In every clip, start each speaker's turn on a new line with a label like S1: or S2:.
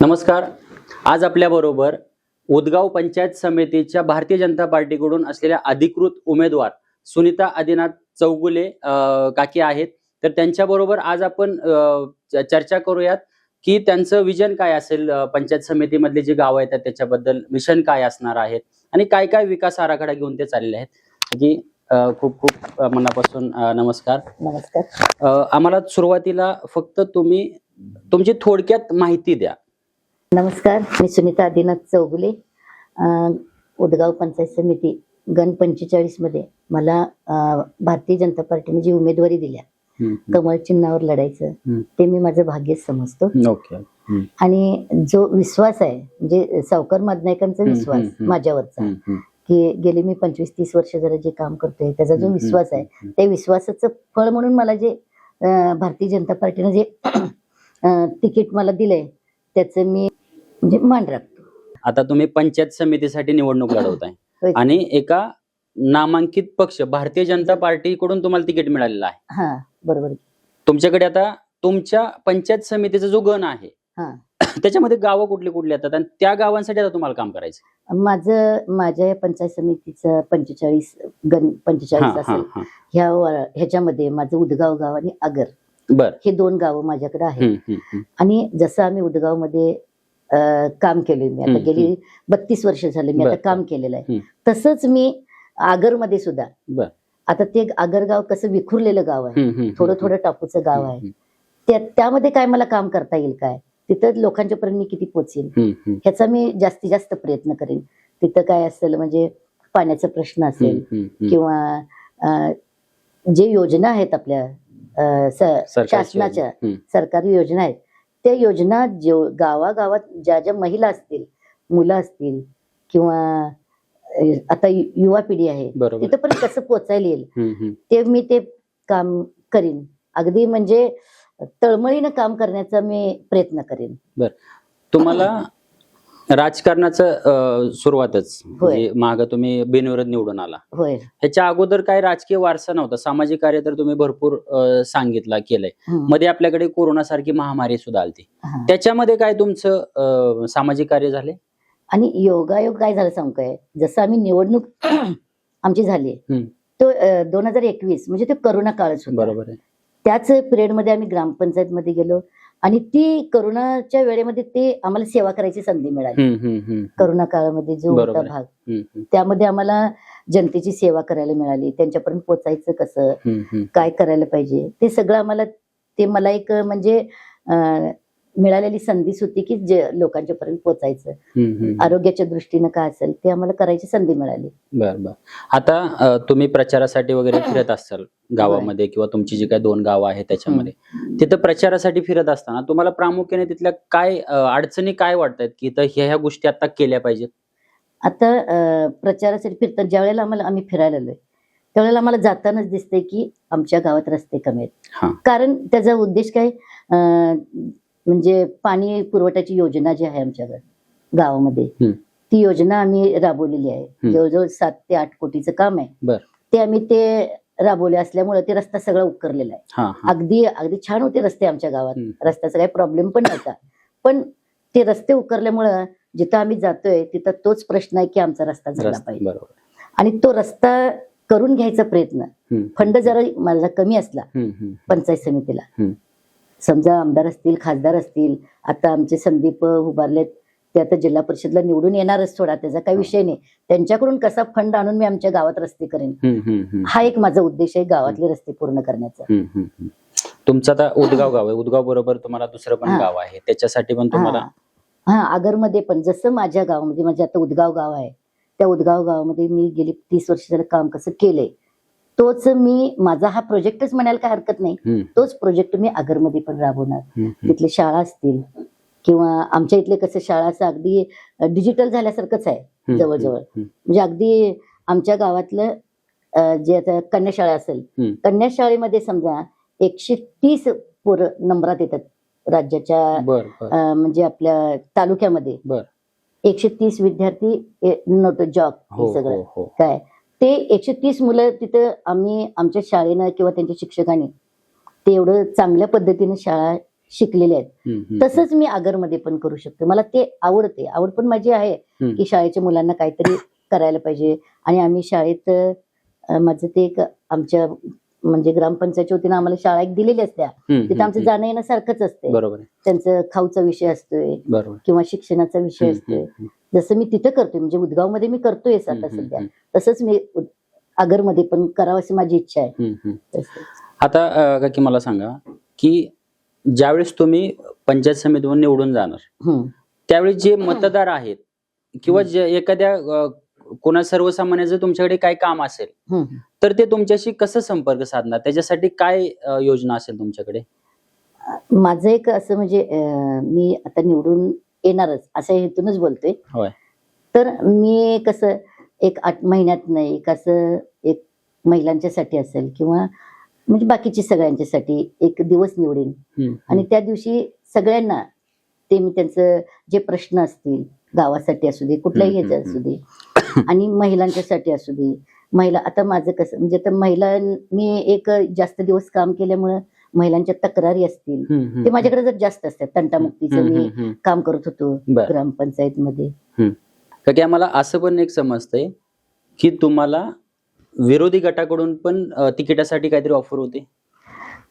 S1: नमस्कार. आज आपल्याबरोबर उदगाव पंचायत समितीच्या भारतीय जनता पार्टीकडून असलेल्या अधिकृत उमेदवार सुनीता आदिनाथ चौगुले काकी आहेत. तर त्यांच्याबरोबर आज आपण चर्चा करूयात की त्यांचं विजन काय असेल, पंचायत समितीमधले जे गाव आहेत त्याच्याबद्दल मिशन काय असणार आहेत आणि काय काय विकास आराखडा घेऊन ते चाललेले आहेत. की खूप खूप मनापासून नमस्कार.
S2: नमस्कार.
S1: आम्हाला सुरुवातीला फक्त तुम्ही तुमची थोडक्यात माहिती द्या.
S2: नमस्कार, मी सुनीता आदिनाथ चौगुले. उदगाव पंचायत समिती गण 45 मध्ये मला भारतीय जनता पार्टीने जी उमेदवारी दिल्या कमळ चिन्हावर लढायचं ते मी माझं भाग्य समजतो. आणि जो विश्वास आहे म्हणजे सावकार मादनायकांचा विश्वास माझ्यावरचा की गेली मी 25-30 वर्ष जरा जे काम करतोय त्याचा जो विश्वास आहे त्या विश्वासाचं फळ म्हणून मला जे भारतीय जनता पार्टीने जे तिकीट मला दिलंय त्याचं मी म्हणजे मान राखतो.
S1: आता तुम्ही पंचायत समितीसाठी निवडणूक लढवताय आणि एका नामांकित पक्ष भारतीय जनता पार्टीकडून तुम्हाला तिकीट मिळालेलं आहे.
S2: हा बरोबर.
S1: तुमच्याकडे आता तुमच्या पंचायत समितीचा जो गण आहे त्याच्यामध्ये गावं कुठली कुठली येतात आणि त्या गावांसाठी आता तुम्हाला काम करायचं.
S2: माझ्या पंचायत समितीचं 45 गण 45 असेल. ह्याच्यामध्ये माझं उदगाव गाव आणि आगर हे दोन गावं माझ्याकडे आहेत. आणि जसं आम्ही उदगाव मध्ये काम केलंय, मी आता गेली 32 वर्ष झाले मी आता काम केलेलं आहे, तसंच मी आगर मध्ये सुद्धा आता ते आगर गाव कसं विखुरलेलं गाव आहे, थोडं थोडं टापूचं गाव आहे, त्यामध्ये काय मला काम करता येईल, काय तिथं लोकांच्या पर्यंत मी किती पोहोचेल ह्याचा मी जास्तीत जास्त प्रयत्न करेन. तिथं काय असेल म्हणजे पाण्याचा प्रश्न असेल किंवा जे योजना आहेत आपल्या शासनाच्या सरकारी योजना आहेत त्या योजना गावागावात ज्या ज्या महिला असतील, मुलं असतील किंवा आता युवा पिढी आहे तिथं पण कसं पोचायला येईल ते मी ते काम करीन. अगदी म्हणजे तळमळीनं काम करण्याचा मी प्रयत्न करेन.
S1: बर, तुम्हाला राजकारणाचं सुरुवातच म्हणजे माग तुम्ही बिनविरोध निवडून आला.
S2: होय.
S1: ह्याच्या अगोदर काय राजकीय वारसा नव्हता, सामाजिक कार्य तर तुम्ही भरपूर सांगितलं केलंय. मध्ये आपल्याकडे कोरोना सारखी महामारी सुद्धा आलती, त्याच्यामध्ये काय तुमचं सामाजिक कार्य झाले? आणि
S2: योगायोग काय झालं सांगू काय, जसं आम्ही निवडणूक आमची झाली तो 2021 म्हणजे ते करोना काळच होता.
S1: बरोबर आहे.
S2: त्याच पिरियड मध्ये आम्ही ग्रामपंचायत मध्ये गेलो आणि ती करोनाच्या वेळेमध्ये ते आम्हाला सेवा करायची संधी मिळाली. करोना काळामध्ये जो होता भाग त्यामध्ये आम्हाला जनतेची सेवा करायला मिळाली. त्यांच्यापर्यंत पोचायचं कसं, काय करायला पाहिजे ते सगळं आम्हाला ते मला एक म्हणजे मिळालेली संधीच होती की जे लोकांच्या पर्यंत पोचायचं, आरोग्याच्या दृष्टीनं काय असेल ते आम्हाला करायची संधी मिळाली.
S1: बर. आता तुम्ही प्रचारासाठी वगैरे फिरत असाल गावामध्ये किंवा तुमची जी काही 2 गावं आहेत त्याच्यामध्ये, तिथं प्रचारासाठी फिरत असताना तुम्हाला प्रामुख्याने तिथल्या काय अडचणी काय वाटतात की ह्या गोष्टी आता केल्या पाहिजेत?
S2: आता प्रचारासाठी फिरतात ज्या वेळेला आम्ही फिरायला आलोय त्यावेळेला आम्हाला जातानाच दिसतंय की आमच्या गावात रस्ते कमी आहेत. कारण त्याचा उद्देश काय म्हणजे पाणी पुरवठ्याची योजना जी आहे आमच्या गावामध्ये ती योजना आम्ही राबवलेली आहे. जवळजवळ 7 ते 8 कोटीचं काम आहे ते आम्ही ते राबवले असल्यामुळे ते रस्ता सगळा उकरलेला आहे. अगदी अगदी छान होते रस्ते आमच्या गावात, रस्त्याचा काही प्रॉब्लेम पण नव्हता. पण ते रस्ते उकरल्यामुळं जिथं आम्ही जातोय तिथं तोच प्रश्न आहे की आमचा रस्ता झाला पाहिजे. आणि तो रस्ता करून घ्यायचा प्रयत्न, फंड जरा माझा कमी असला पंचायत समितीला, समजा आमदार असतील, खासदार असतील, आता आमचे संदीप उभारलेत ते आता जिल्हा परिषदला निवडून येणारच, थोडा त्याचा काही विषय नाही, त्यांच्याकडून कसा फंड आणून मी आमच्या गावात रस्ते करेन हा एक माझा उद्देश आहे गावातले रस्ते पूर्ण करण्याचा.
S1: तुमचं आता उदगाव गाव आहे, उदगाव बरोबर तुम्हाला दुसरं पण गाव आहे त्याच्यासाठी पण तुम्हाला
S2: आगरमध्ये पण जसं माझ्या गावामध्ये माझे आता उदगाव गाव आहे त्या उदगाव गावामध्ये मी गेली 30 वर्ष झालं काम कसं केलंय तोच मी माझा हा प्रोजेक्टच म्हणायला काय हरकत नाही, तोच प्रोजेक्ट मी आगरमध्ये पण राबवणार. तिथले शाळा असतील किंवा आमच्या इथले कसं शाळाचं अगदी डिजिटल झाल्यासारखंच आहे जवळजवळ, म्हणजे अगदी आमच्या गावातलं जे आता कन्याशाळा असेल कन्याशाळेमध्ये समजा 130 पोरं नंबरात येतात राज्याच्या म्हणजे आपल्या तालुक्यामध्ये 130 विद्यार्थी नोट जॉब हे सगळं काय ते 130 मुलं तिथं आम्ही आमच्या शाळेनं किंवा त्यांच्या शिक्षकांनी ते एवढं चांगल्या पद्धतीने शाळा शिकलेले आहेत. तसंच मी आगरमध्ये पण करू शकते. मला ते आवडते. आवड पण माझी आहे की शाळेच्या मुलांना काहीतरी करायला पाहिजे. आणि आम्ही शाळेत माझं ते एक आमच्या म्हणजे ग्रामपंचायतच्या वतीनं आम्हाला शाळा एक दिलेली असत्या. तिथं आमचं जाणं येणं सारखंच असते.
S1: बरोबर.
S2: त्यांचं खाऊचा विषय असतोय किंवा शिक्षणाचा विषय असतोय. जसं मी तिथं करतोय म्हणजे उदगाव मध्ये मी करतोय आता सध्या, तसंच मी आगरमध्ये पण करावं अशी माझी इच्छा आहे.
S1: आता काकी मला सांगा की ज्यावेळेस तुम्ही पंचायत समितीवर निवडून जाणार त्यावेळी जे मतदार आहेत किंवा जे एखाद्या कोणा सर्वसामान्याचं तुमच्याकडे काय काम असेल तर ते तुमच्याशी कसं संपर्क साधणार, त्याच्यासाठी काय योजना असेल तुमच्याकडे?
S2: माझं एक असं म्हणजे मी आता निवडून येणारच असं हेतूनच बोलतोय. तर मी कसं एक 8 महिन्यात नाही एक असं एक महिलांच्यासाठी असेल किंवा म्हणजे बाकीची सगळ्यांच्यासाठी एक दिवस निवडेन आणि त्या दिवशी सगळ्यांना ते मी त्यांचं जे प्रश्न असतील गावासाठी असू दे कुठल्याही ह्याच्या असू दे आणि महिलांच्यासाठी असू दे. महिला आता माझं कसं म्हणजे आता महिला मी एक जास्त दिवस काम केल्यामुळं महिलांच्या तक्रारी असतील ते माझ्याकडे जर जास्त असतात. तंटामुक्तीचं मी काम करत होतो ग्रामपंचायत मध्ये.
S1: की आम्हाला असं पण एक समजतंय की तुम्हाला विरोधी गटाकडून पण तिकिटासाठी काहीतरी ऑफर होते.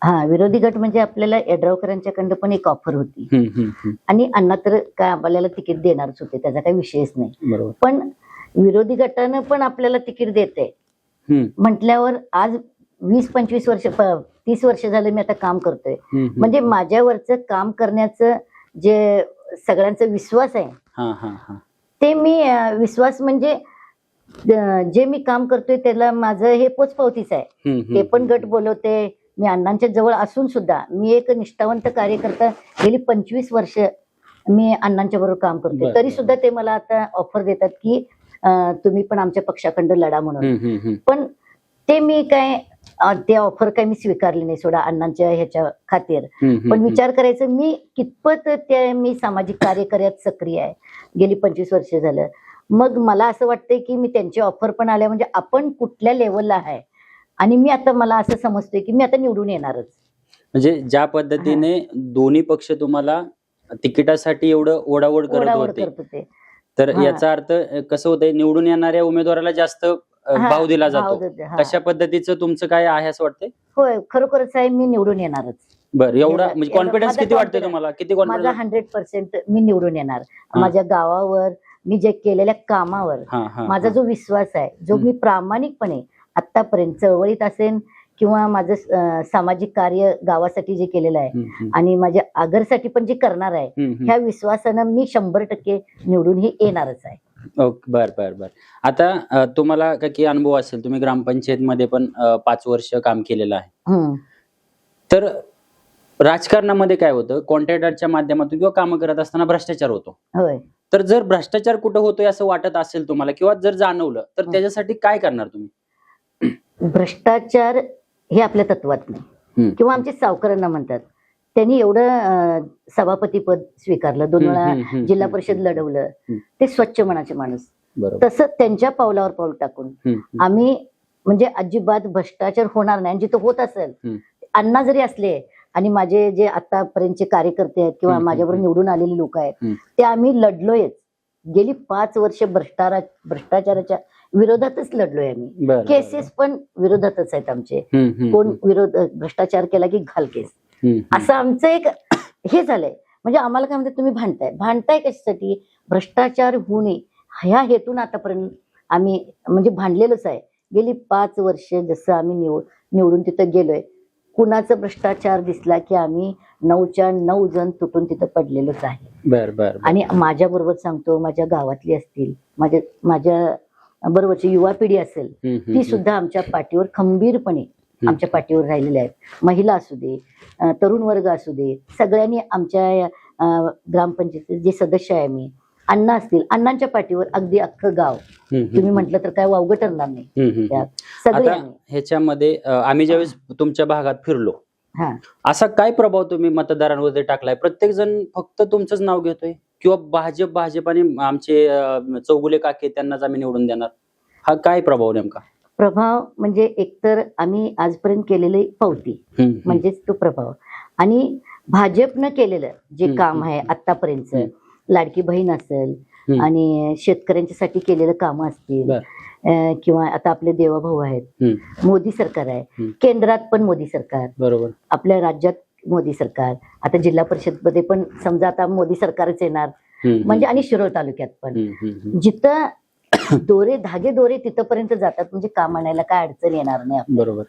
S2: हा, विरोधी गट म्हणजे आपल्याला यड्रावकरांच्याकडनं पण एक ऑफर होती आणि अण्णा तर काय आपल्याला तिकीट देणारच होते, त्याचा काही विषयच नाही. पण विरोधी गटानं पण आपल्याला तिकीट देते म्हटल्यावर आज 20-25 वर्ष 30 वर्ष झालं मी आता काम करतोय. म्हणजे माझ्यावरचं काम करण्याचं जे सगळ्यांचा विश्वास आहे ते मी विश्वास म्हणजे जे मी काम करतोय त्याला माझं हे पोचपावतीच आहे. ते पण गट बोलवते. मी अण्णांच्या जवळ असून सुद्धा मी एक निष्ठावंत कार्यकर्ता गेली 25 वर्ष मी अण्णांच्या बरोबर काम करते. तरी सुद्धा ते मला आता ऑफर देतात की तुम्ही पण आमच्या पक्षाखंड लढा म्हणून. पण ते मी काय ते ऑफर काय मी स्वीकारली नाही सोडा अण्णांच्या ह्याच्या खातीर. पण विचार करायचं मी कितपत ते मी सामाजिक कार्यात सक्रिय आहे गेली 25 वर्ष झालं. मग मला असं वाटतंय की मी त्यांची ऑफर पण आल्या म्हणजे आपण कुठल्या लेवलला आहे आणि मी आता मला असं समजतोय की मी आता निवडून येणारच.
S1: म्हणजे ज्या पद्धतीने दोन्ही पक्ष तुम्हाला तिकिटासाठी एवढं ओढाओढ करत होते तर याचा अर्थ कसं होतंय निवडून येणाऱ्या उमेदवाराला जास्त भाव दिला जातो. तशा पद्धतीचं तुमचं काय आहे असं वाटतंय?
S2: होय, खरोखरच आहे मी निवडून येणारच.
S1: बरं, एवढा म्हणजे कॉन्फिडन्स किती वाटतोय तुम्हाला? किती
S2: माझा 100% मी निवडून येणार. माझ्या गावावर मी जे केलेल्या कामावर माझा जो विश्वास आहे जो मी प्रामाणिकपणे आतापर्यंत चळवळीत असेल किंवा माझं सामाजिक कार्य गावासाठी जे केलेलं आहे आणि माझ्या आगरसाठी पण जे करणार आहे ह्या विश्वासानं मी 100% निवडून ही येणारच आहे.
S1: बर. आता तुम्हाला काही अनुभव असेल, तुम्ही ग्रामपंचायत मध्ये पण 5 वर्ष काम केलेलं आहे. तर राजकारणामध्ये काय होतं, कॉन्ट्रॅक्टरच्या माध्यमातून किंवा काम करत असताना भ्रष्टाचार होतो.
S2: होय.
S1: तर जर भ्रष्टाचार कुठं होतोय असं वाटत असेल तुम्हाला किंवा जर जाणवलं तर त्याच्यासाठी काय करणार तुम्ही?
S2: भ्रष्टाचार हे आपल्या तत्वात नाही किंवा आमचे सावकारांना म्हणतात. त्यांनी एवढं सभापती पद स्वीकारलं, 2 वेळा जिल्हा परिषद लढवलं, ते स्वच्छ मनाचे माणूस. तसं त्यांच्या पावलावर पाऊल टाकून आम्ही म्हणजे अजिबात भ्रष्टाचार होणार नाही. जिथं होत असेल अण्णा जरी असले आणि माझे जे आतापर्यंतचे कार्यकर्ते आहेत किंवा माझ्यावर निवडून आलेले लोक आहेत ते आम्ही लढलोय. गेली 5 वर्ष भ्रष्टाचाराच्या विरोधातच लढलोय आम्ही. केसेस पण विरोधातच आहेत आमचे. कोण भ्रष्टाचार केला की घाल केस, असं आमचं एक हे झालंय. म्हणजे आम्हाला काय म्हणतात, तुम्ही भांडताय कशासाठी? भ्रष्टाचार होऊ नये ह्या हेतून आतापर्यंत आम्ही म्हणजे भांडलेलोच आहे. गेली 5 वर्ष जसं आम्ही निवडून तिथं गेलोय, कुणाचा भ्रष्टाचार दिसला की आम्ही 9च्या 9 जण तुटून तिथं पडलेलोच आहे. आणि माझ्या बरोबर सांगतो, माझ्या गावातली असतील, माझ्या बरोबरची युवा पिढी असेल, ती सुद्धा आमच्या पाठीवर खंबीरपणे आमच्या पाठीवर राहिलेले आहेत. महिला असू दे, तरुण वर्ग असू दे, सगळ्यांनी आमच्या ग्रामपंचायतीचे जे सदस्य आहे मी, अण्णा असतील, अण्णांच्या पाठीवर अगदी अख्खं गाव तुम्ही म्हटलं तर काय वावगं ठरणार नाही.
S1: ह्याच्यामध्ये आम्ही ज्यावेळेस तुमच्या भागात फिरलो, असा काय प्रभाव तुम्ही मतदारांवर टाकलाय? प्रत्येक जण फक्त तुमचंच नाव घेतोय किंवा भाजप आणि आमचे चौगुले काके त्यांनाच आम्ही निवडून देणार, हा काय प्रभाव नेमका?
S2: प्रभाव म्हणजे एकतर आम्ही आजपर्यंत केलेली पावती म्हणजेच तो प्रभाव. आणि भाजपनं केलेलं जे काम आहे आतापर्यंत, लाडकी बहीण असेल आणि शेतकऱ्यांच्यासाठी केलेलं कामं असतील, किंवा आता आपले देवाभाऊ आहेत, मोदी सरकार आहे, केंद्रात पण मोदी सरकार,
S1: बरोबर,
S2: आपल्या राज्यात मोदी सरकार, आता जिल्हा परिषद मध्ये पण समजा आता मोदी सरकारच येणार, म्हणजे आणि शिरोळ तालुक्यात पण जिथं धागे दोरे तिथपर्यंत जातात, म्हणजे काम आणायला काय अडचण येणार नाही.
S1: बरोबर,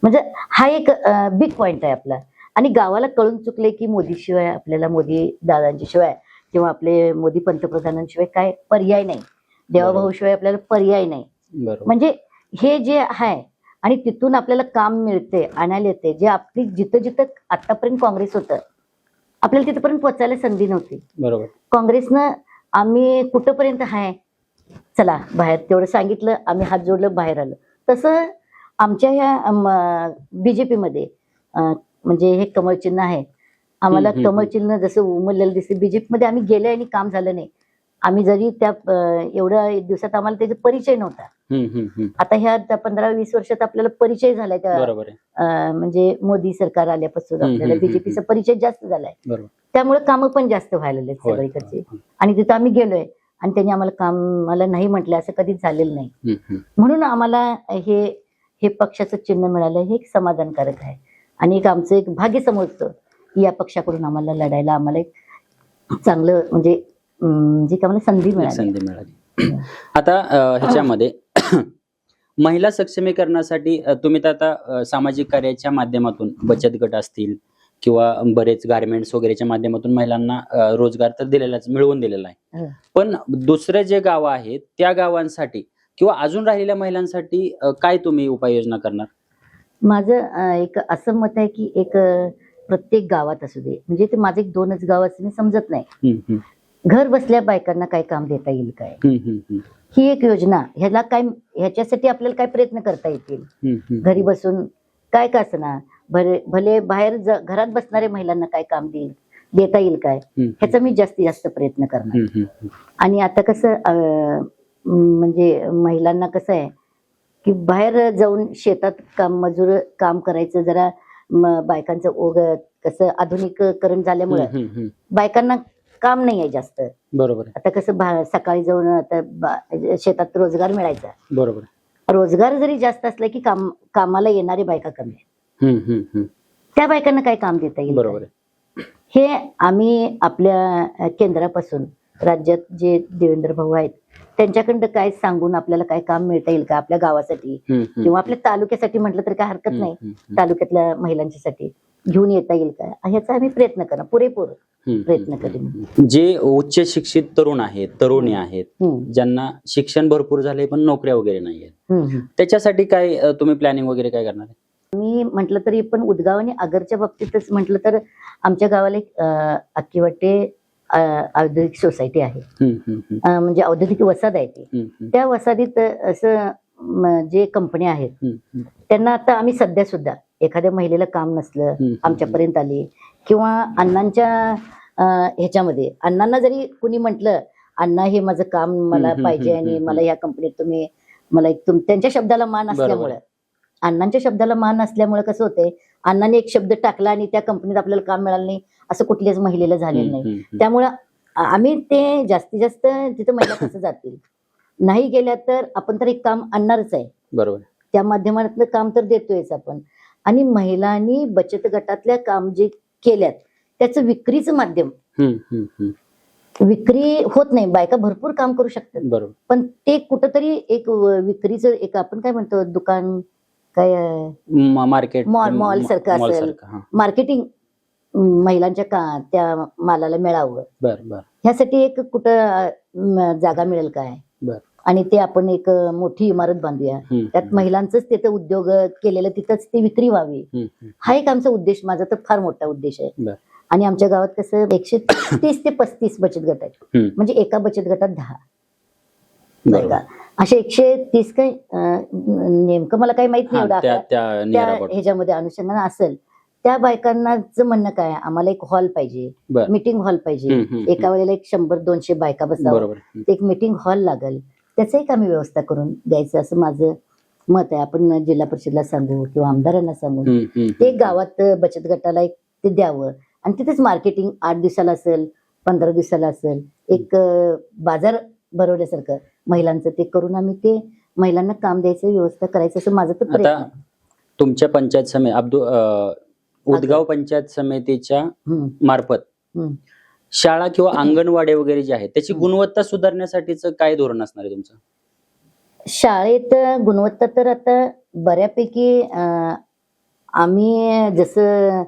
S2: म्हणजे हा एक बिग पॉइंट आहे आपला. आणि गावाला कळून चुकले की मोदी शिवाय आपल्याला, मोदी दादांच्या शिवाय किंवा आपले मोदी पंतप्रधानांशिवाय काय पर्याय नाही, देवाभाऊ शिवाय आपल्याला पर्याय नाही. म्हणजे हे जे आहे आणि तिथून आपल्याला काम मिळते, आणायला येते, जे आपली जिथं जिथं आतापर्यंत काँग्रेस होतं आपल्याला तिथपर्यंत पोहोचायला संधी नव्हती. बरोबर, काँग्रेसनं आम्ही कुठंपर्यंत आहे, चला बाहेर, तेवढं सांगितलं, आम्ही हात जोडलं, बाहेर आलं. तसं आमच्या ह्या बीजेपी मध्ये म्हणजे हे कमळ चिन्ह आहे, आम्हाला कमळ चिन्ह जसं उमललेलं दिसते, बीजेपी मध्ये आम्ही गेले आणि काम झालं नाही. आम्ही जरी त्या एवढ्या दिवसात आम्हाला त्याचा परिचय नव्हता, आता ह्या 15-20 वर्षात आपल्याला परिचय झालाय त्या, म्हणजे मोदी सरकार आल्यापासून आपल्याला बीजेपीचा परिचय जास्त झालाय, त्यामुळे कामं पण जास्त व्हायला लागले सगळीकडचे. आणि तिथं आम्ही गेलोय आणि त्यांनी आम्हाला कामाला नाही म्हटलं असं कधीच झालेलं नाही. म्हणून आम्हाला हे पक्षाचं चिन्ह मिळालं हे एक समाधानकारक आहे आणि एक आमचं एक भाग्य समजतं की या पक्षाकडून आम्हाला लढायला आम्हाला एक चांगलं म्हणजे जी का मला संधी मिळाली.
S1: आता ह्याच्यामध्ये महिला सक्षमीकरणासाठी तुम्ही तर आता सामाजिक कार्याच्या माध्यमातून बचत गट असतील किंवा बरेच गारमेंट्स वगैरेच्या माध्यमातून महिलांना रोजगार तर दिलेलाच, मिळवून दिलेला आहे. पण दुसरे जे गावं आहेत त्या गावांसाठी किंवा अजून राहिलेल्या महिलांसाठी काय तुम्ही उपाययोजना करणार?
S2: माझं एक असं मत आहे की एक प्रत्येक गावात असू दे, म्हणजे ते माझं एक 2च गाव असं समजत नाही, घर बसल्या बायकांना काय काम देता येईल काय, ही एक योजना, ह्याच्यासाठी आपल्याला काय प्रयत्न करता येतील, घरी बसून काय का असना, भले बाहेर घरात बसणाऱ्या महिलांना काय काम देता येईल काय, ह्याचा मी जास्तीत जास्त प्रयत्न करणार. आणि आता कसं म्हणजे महिलांना कसं आहे की बाहेर जाऊन शेतात मजूर काम करायचं जरा बायकांचं ओघ कसं आधुनिकीकरण झाल्यामुळे बायकांना काम नाही आहे जास्त. बरोबर, आता कसं सकाळी जाऊन आता शेतात रोजगार मिळायचा, बरोबर, रोजगार जरी जास्त असला की कामाला येणारी बायका कमी आहे, त्या बायकांना काय काम देता येईल. बरोबर, हे आम्ही आपल्या केंद्रापासून राज्यात जे देवेंद्र भाऊ आहेत त्यांच्याकडं काय सांगून आपल्याला काय काम मिळता येईल का आपल्या गावासाठी किंवा आपल्या तालुक्यासाठी म्हटलं तर काय हरकत नाही, तालुक्यातल्या महिलांच्यासाठी घेऊन येता येईल का, ह्याचा आम्ही प्रयत्न करणार, पुरेपूर प्रयत्न करेन.
S1: जे उच्च शिक्षित तरुण आहेत, तरुणी आहेत, ज्यांना शिक्षण भरपूर झाले पण नोकऱ्या वगैरे नाही आहेत, त्याच्यासाठी काय तुम्ही प्लॅनिंग वगैरे काय करणार आहे?
S2: मी म्हटलं तरी पण उदगाव आणि आगरच्या बाबतीतच म्हटलं तर आमच्या गावाला एक अक्कीवाटे औद्योगिक सोसायटी आहे, म्हणजे औद्योगिक वसाहत आहे ती. त्या वसाहतीत असं जे कंपन्या आहेत त्यांना आता आम्ही सध्या सुद्धा एखाद्या महिलेला काम नसलं आमच्यापर्यंत आली किंवा अण्णांच्या ह्याच्यामध्ये अण्णांना जरी कुणी म्हटलं अण्णा हे माझं काम मला पाहिजे आणि मला या कंपनीत तुम्ही मला त्यांच्या शब्दाला मान असल्यामुळे, अण्णांच्या शब्दाला मान असल्यामुळे कसं होतंय, अण्णाने एक शब्द टाकला आणि त्या कंपनीत आपल्याला काम मिळालं नाही असं कुठल्याच महिलेला झालेलं नाही. त्यामुळं आम्ही ते जास्तीत जास्त तिथं महिला कसं जातील, नाही गेल्या तर आपण तर एक काम आणणारच आहे, बरोबर, त्या माध्यमातलं काम तर देतोयच आपण. आणि महिलांनी बचत गटातल्या काम जे केल्यात त्याचं विक्रीचं माध्यम, विक्री होत नाही, बायका भरपूर काम करू शकतात, बरोबर, पण ते कुठंतरी एक विक्रीचं एक आपण काय म्हणतो दुकान काय
S1: मार्केट
S2: मॉल सारखं असेल, मार्केटिंग महिलांच्या त्या मालाला मिळावं, ह्यासाठी एक कुठं जागा मिळेल काय, आणि ते आपण एक मोठी इमारत बांधूया, त्यात महिलांचंच तिथं उद्योग केलेलं तिथंच ती विक्री व्हावी, हा एक आमचा उद्देश, माझा तर फार मोठा उद्देश आहे. आणि आमच्या गावात कसं 130 ते 35 बचत गट आहेत, म्हणजे एका बचत गटात 10 बायका, असे 130 काय नेमकं मला काही माहित नाही एवढं ह्याच्यामध्ये अनुषंगाने असेल. त्या बायकांनाच म्हणणं काय, आम्हाला एक हॉल पाहिजे, मीटिंग हॉल पाहिजे, एका वेळेला 100-200 बायका बसावं, एक मीटिंग हॉल लागेल, त्याचं एक आम्ही व्यवस्था करून द्यायचं असं माझं मत आहे. आपण जिल्हा परिषदला सांगू किंवा आमदारांना सांगू, ते गावात बचत गटाला एक ते द्यावं आणि तिथेच मार्केटिंग 8 दिवसाला असेल, 15 दिवसाला असेल, एक बाजार भरवल्यासारखं महिलांचं ते करून आम्ही ते महिलांना काम द्यायचं, व्यवस्था करायचं, असं माझं तर प्रयत्न आहे.
S1: तुमच्या पंचायत समिती उदगाव पंचायत समितीच्या मार्फत शाळा किंवा अंगणवाडी वगैरे जे आहेत त्याची गुणवत्ता सुधारण्यासाठीच काय धोरण असणार आहे तुमचं?
S2: शाळेत गुणवत्ता तर आता बऱ्यापैकी आम्ही जसं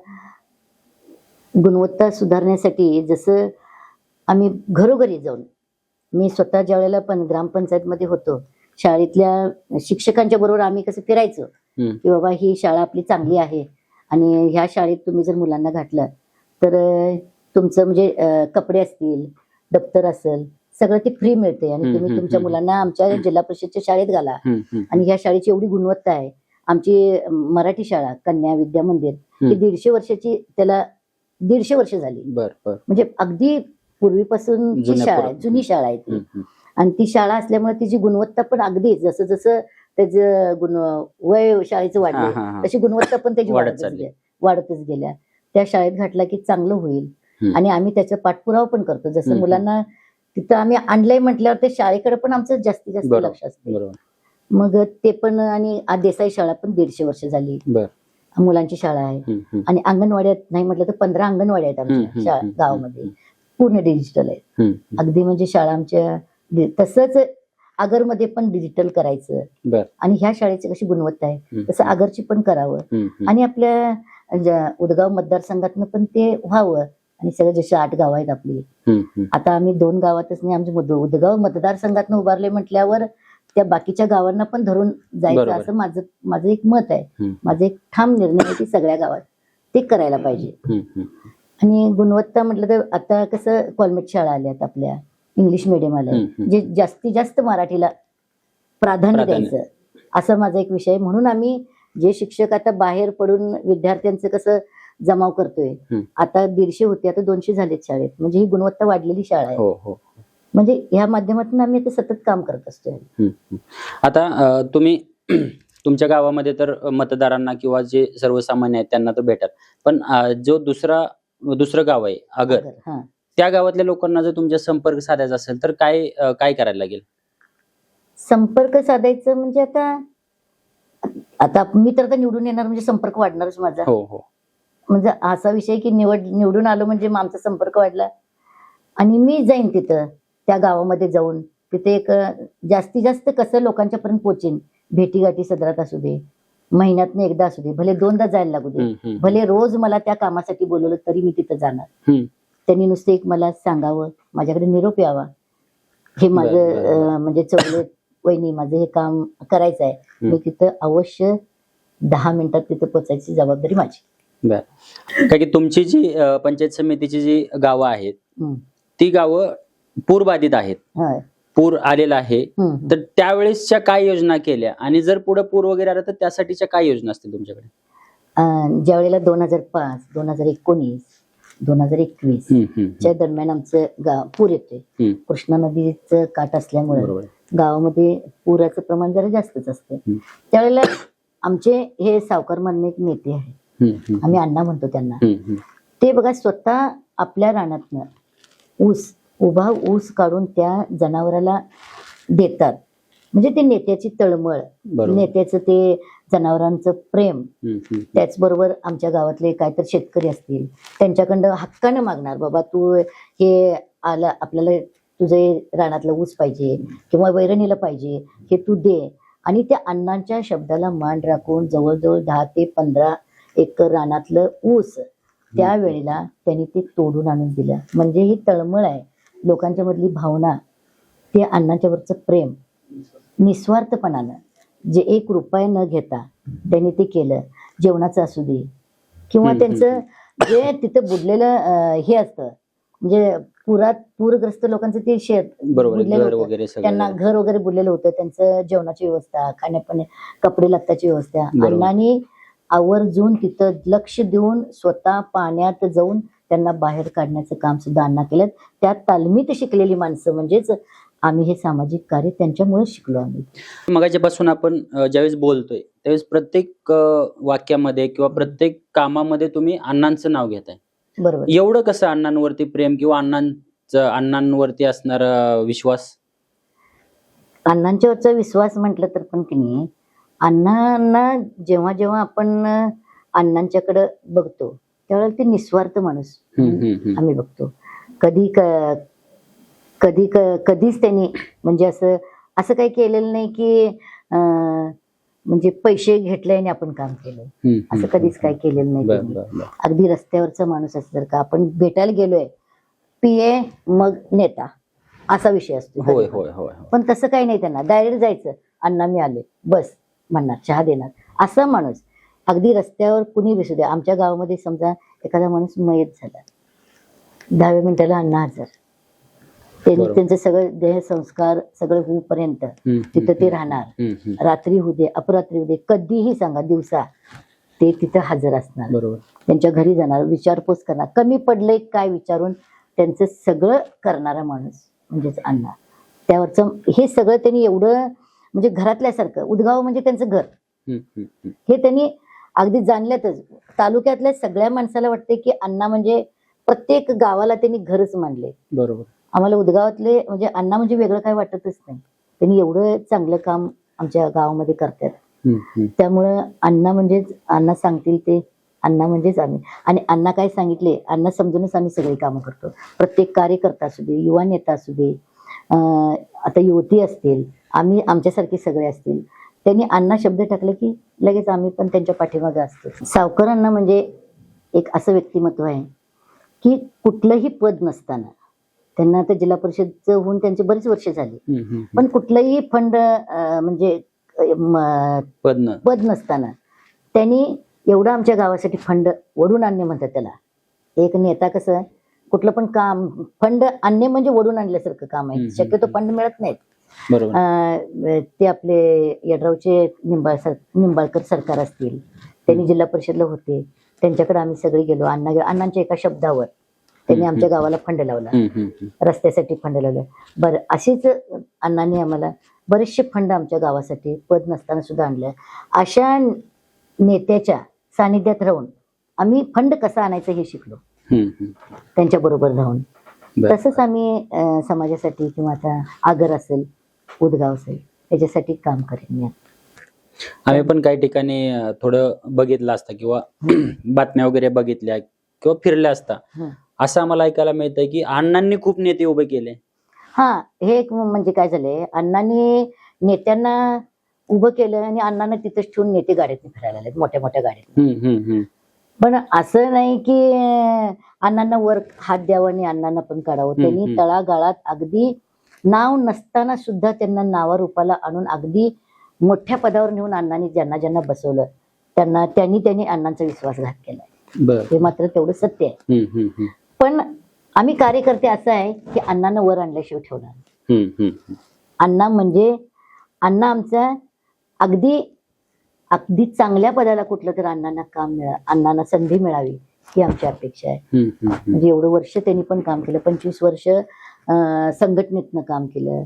S2: गुणवत्ता सुधारण्यासाठी जसं आम्ही घरोघरी जाऊन, मी स्वतः ज्या वेळेला पण ग्रामपंचायतमध्ये होतो, शाळेतल्या शिक्षकांच्या बरोबर आम्ही कसं फिरायचो की बाबा ही शाळा आपली चांगली आहे आणि ह्या शाळेत तुम्ही जर मुलांना घातलं तर तुमचं म्हणजे कपडे असतील, दप्तर असेल, सगळं ते फ्री मिळते आणि तुम्ही तुमच्या मुलांना आमच्या जिल्हा परिषदच्या शाळेत घाला. आणि ह्या शाळेची एवढी गुणवत्ता आहे. आमची मराठी शाळा कन्या विद्या मंदिर ही 150 वर्षाची, त्याला 150 वर्ष झाली. म्हणजे अगदी पूर्वीपासून शाळा आहे, जुनी शाळा आहे ती. आणि ती शाळा असल्यामुळे तिची गुणवत्ता पण अगदी जसं जसं त्याचं वय शाळेचं वाढलं तशी गुणवत्ता पण त्याची वाढतच गेल्या. त्या शाळेत घातला की चांगलं होईल आणि आम्ही त्याचा पाठपुरावा पण करतो. जसं मुलांना तिथं आम्ही आणलंय म्हटल्यावर ते शाळेकडे पण आमचं जास्तीत जास्त लक्ष असतं. मग ते पण, आणि देसाई शाळा पण 150 वर्ष झाली मुलांची शाळा आहे. आणि अंगणवाड्यात नाही म्हटलं तर 15 अंगणवाड्या आहेत आमच्या गावामध्ये, पूर्ण डिजिटल आहेत. अगदी म्हणजे शाळा आमच्या तसंच आगरमध्ये पण डिजिटल करायचं आणि ह्या शाळेची कशी गुणवत्ता आहे तसं आगरची पण करावं आणि आपल्या उदगाव मतदारसंघातनं पण ते व्हावं. आणि सगळे जसे 8 गाव आहेत आपली, आता आम्ही 2 गावातच नाही, आमचे उदगाव मतदारसंघातनं उभारले म्हटल्यावर त्या बाकीच्या गावांना पण धरून जायचं असं माझं एक मत आहे. माझं एक ठाम निर्णय आहे की सगळ्या गावात ते करायला पाहिजे. आणि गुणवत्ता म्हटलं तर आता कसं कॉन्व्हेंट शाळा आल्यात आपल्या, इंग्लिश मिडियम आल्या, जे जास्तीत जास्त मराठीला प्राधान्य द्यायचं असं माझा एक विषय. म्हणून आम्ही जे शिक्षक आता बाहेर पडून विद्यार्थ्यांचं कसं जमाव करतोय, आता 150 होते आता 200 झालेत शाळेत, म्हणजे ही गुणवत्ता वाढलेली शाळा आहे. म्हणजे ह्या माध्यमातून आम्ही आता सतत काम करत असतोय.
S1: आता तुम्ही तुमच्या गावामध्ये तर मतदारांना किंवा जे सर्वसामान्य आहेत त्यांना तर भेटत, पण जो दुसरं गाव आहे आगर, त्या गावातल्या लोकांना जर तुमच्या संपर्क साधायचा असेल तर काय करायला लागेल?
S2: संपर्क साधायचं म्हणजे आता मी तर निवडून येणार म्हणजे संपर्क वाढणारच माझा. म्हणजे असा विषय की निवडून आलो म्हणजे मग आमचा संपर्क वाढला आणि मी जाईन तिथं त्या गावामध्ये जाऊन तिथे एक जास्तीत जास्त कसं लोकांच्या पर्यंत पोचेन. भेटीगाठी सदरात असू दे, महिन्यातनं एकदा असू दे, भले 2दा जायला लागू दे, भले रोज मला त्या कामासाठी बोलवलं तरी मी तिथं जाणार. त्यांनी नुसतं एक मला सांगावं, माझ्याकडे निरोप यावा, हे माझं म्हणजे चौगले वहिनी माझं हे काम करायचं आहे, मी तिथं अवश्य 10 मिनिटात तिथं पोचायची जबाबदारी माझी.
S1: काय की तुमची जी पंचायत समितीची जी गावं आहेत ती गावं पूरबाधित आहेत, पूर आलेला आहे, तर त्यावेळेसच्या काय योजना केल्या आणि जर पुढे पूर वगैरे आला तर त्यासाठीच्या काय योजना असतील तुमच्याकडे?
S2: ज्या वेळेला 2005, 2019, 2021 च्या दरम्यान आमचं गाव पूर येते. कृष्णा नदीचं काठ असल्यामुळे गावामध्ये पुराचं प्रमाण जरा जास्तच असतं. त्यावेळेला आमचे हे सावकार म्हणणे एक नेते आहे, आम्ही अण्णा म्हणतो त्यांना, ते बघा स्वतः आपल्या रानातनं उभा ऊस काढून त्या जनावराला देतात. म्हणजे ते नेत्याची तळमळ, नेत्याचं ते जनावरांचं प्रेम. त्याचबरोबर आमच्या गावातले काहीतरी शेतकरी असतील त्यांच्याकडं हक्कानं मागणार, बाबा तू हे आला आपल्याला तुझे रानातलं ऊस पाहिजे किंवा वैरणीला पाहिजे, हे तू दे. आणि त्या अण्णांच्या शब्दाला मान राखून जवळजवळ 10 ते 15 एकर रानातलं ऊस त्यावेळेला त्यांनी ते तोडून आणून दिलं. म्हणजे ही तळमळ आहे लोकांच्या मधली भावना, ते अण्णांच्या वरचं प्रेम, निस्वार्थपणानं जे 1 रुपया न घेता त्यांनी ते केलं. जेवणाचं असू दे किंवा त्यांचं जे तिथं बुडलेलं हे असतं, म्हणजे पूरग्रस्त लोकांचं ते शेत बुडलेलं होतं, त्यांना घर वगैरे बुडलेलं होतं, त्यांचं जेवणाची व्यवस्था, खाण्यापिण्या कपडे लत्ताची व्यवस्था अण्णांनी आवर्जून तिथं लक्ष देऊन स्वतः पाण्यात जाऊन त्यांना बाहेर काढण्याचं काम सुद्धा अण्णा केलं. त्या तालमीत शिकलेली माणसं, म्हणजेच आम्ही हे सामाजिक कार्य त्यांच्यामुळे शिकलो. आम्ही
S1: मगाच्यापासून आपण ज्यावेळेस बोलतोय त्यावेळेस प्रत्येक वाक्यामध्ये किंवा प्रत्येक कामामध्ये तुम्ही अण्णांचं नाव घेताय.
S2: बरोबर.
S1: एवढं कसं अण्णांवरती प्रेम किंवा अण्णांवरती असणारा विश्वास?
S2: अण्णांच्यावरचा विश्वास म्हटलं तर पण की नाही, अण्णांना जेव्हा जेव्हा आपण अण्णांच्याकडे बघतो त्यावेळेला ते निस्वार्थ माणूस आम्ही बघतो. कधीच त्यांनी म्हणजे असं काही केलेलं नाही की म्हणजे पैसे घेतले आणि आपण काम केलं, असं कधीच काही केलेलं नाही त्यांनी. अगदी रस्त्यावरचा माणूस असं जर का आपण भेटायला गेलोय, पीए मग नेता असा विषय असतो. पण तसं काही नाही, त्यांना डायरेक्ट जायचं, अण्णा मी आले, बस म्हणणार, चहा देणार, असा माणूस. अगदी रस्त्यावर कुणी विसू द्या, आमच्या गावामध्ये समजा एखादा माणूस मयत झाला, 10 मिनिटाला अण्णा हजर. त्यांचं सगळं देह संस्कार सगळं होईपर्यंत तिथं ते राहणार. रात्री होऊ दे, अपरात्री होऊ दे, कधीही सांगा, दिवसा ते तिथं हजर असणार. त्यांच्या घरी जाणार, विचारपूस करणार, कमी पडले काय विचारून त्यांचं सगळं करणारा माणूस म्हणजेच अण्णा. त्यावरचं हे सगळं त्यांनी एवढं म्हणजे घरातल्यासारखं, उदगाव म्हणजे त्यांचं घर, हे त्यांनी अगदी जाणल्यातच. तालुक्यातल्या सगळ्या माणसाला वाटते की अण्णा म्हणजे प्रत्येक गावाला त्यांनी घरच मानले.
S1: बरोबर.
S2: आम्हाला उदगावातले म्हणजे अण्णा म्हणजे वेगळं काय वाटतच नाही. त्यांनी एवढं चांगलं काम आमच्या गावामध्ये करतात. त्यामुळं अण्णा म्हणजेच, अण्णा सांगतील ते, अण्णा म्हणजेच आम्ही. आणि अण्णा काय सांगितले, अण्णा समजूनच आम्ही सगळी कामं करतो. प्रत्येक कार्यकर्ता असू दे, युवा नेता असू दे, आता युवती असतील, आम्ही आमच्यासारखे सगळे असतील, त्यांनी अण्णा शब्द टाकले की लगेच आम्ही पण त्यांच्या पाठीमागे असतो. सावकर अण्णा म्हणजे एक असं व्यक्तिमत्व आहे की कुठलंही पद नसताना, त्यांना आता जिल्हा परिषदचं होऊन त्यांचे बरेच वर्ष झाली, पण कुठलंही फंड म्हणजे पद नसताना त्यांनी एवढं आमच्या गावासाठी फंड वडून आणणे म्हणतात त्याला. एक नेता कसं कुठलं पण काम फंड आणणे म्हणजे वडून आणल्यासारखं काम आहे. शक्यतो फंड मिळत नाहीत. ते आपले यड्रावचे निंबाळकर सरकार असतील, त्यांनी जिल्हा परिषदला होते, त्यांच्याकडे आम्ही सगळे गेलो. अण्णांच्या एका शब्दावर त्यांनी आमच्या गावाला फंड लावला, रस्त्यासाठी फंड लावलं. बरं, अशीच अण्णांनी आम्हाला बरेचसे फंड आमच्या गावासाठी पद नसताना सुद्धा आणलं. अशा नेत्याच्या सानिध्यात राहून आम्ही फंड कसा आणायचं हे शिकलो, त्यांच्या बरोबर राहून. तसंच आम्ही समाजासाठी किंवा आता आगर असेल, उदगाव असेल, याच्यासाठी काम करेन मी.
S1: आम्ही पण काही ठिकाणी थोडं बघितलं असतं किंवा बातम्या वगैरे बघितल्या किंवा फिरल्या असता, असं आम्हाला ऐकायला मिळतंय की अण्णांनी खूप नेते उभे केले.
S2: हा, हे एक म्हणजे काय झालंय, अण्णांनी नेत्यांना उभं केलं आणि अण्णांना तिथंच ठेवून नेते गाड्यात फिरायला लागले, मोठ्या मोठ्या गाड्यात. पण असं नाही की अण्णांना वर हात द्यावा आणि अण्णांना पण काढावं. त्यांनी तळागाळात अगदी नाव नसताना सुद्धा त्यांना नावारूपाला आणून अगदी मोठ्या पदावर नेऊन अण्णांनी ज्यांना ज्यांना बसवलं त्यांनी अण्णांचा विश्वासघात केलाय. हे मात्र तेवढं सत्य आहे. पण आम्ही कार्यकर्ते असं आहे की अण्णांना वर आणल्याशिवाय ठेवणार. अण्णा आमचा अगदी चांगल्या पदाला कुठलं तर अण्णांना काम अण्णांना संधी मिळावी ही आमची अपेक्षा आहे. म्हणजे एवढं वर्ष त्यांनी पण काम केलं, 25 वर्ष संघटनेतनं काम केलं.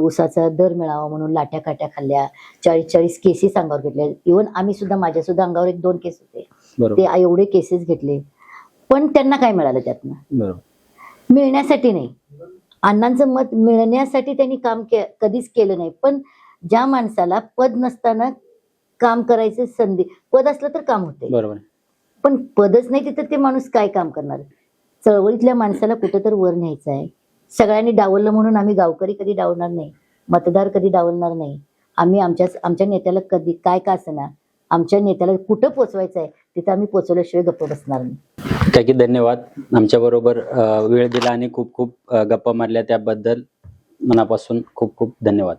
S2: ऊसाचा दर मिळावा म्हणून लाट्या काट्या खाल्ल्या, 40 केसेस अंगावर घेतल्या. इव्हन आम्ही सुद्धा, माझ्या सुद्धा अंगावर 1-2 केस होते, ते एवढे केसेस घेतले. पण त्यांना काय मिळालं त्यातनं? मिळण्यासाठी नाही, अण्णांचं मत मिळण्यासाठी त्यांनी काम कधीच केलं नाही. पण ज्या माणसाला पद नसताना काम करायचं संधी, पद असलं तर काम होते, पण पदच नाही तिथं ते माणूस काय काम करणार? चळवळीतल्या माणसाला कुठं तर वर न्यायचं आहे. सगळ्यांनी डावललं म्हणून आम्ही गावकरी कधी डावलणार नाही, मतदार कधी डावलणार नाही. आम्ही आमच्या नेत्याला कधी काय का असणार, आमच्या नेत्याला कुठं पोचवायचं आहे तिथं आम्ही पोचवल्याशिवाय गप्प बसणार नाही.
S1: काकी धन्यवाद, आमच्या बरोबर वेळ दिला आणि खूप खूप गप्पा मारल्या त्याबद्दल मनापासून खूप खूप धन्यवाद.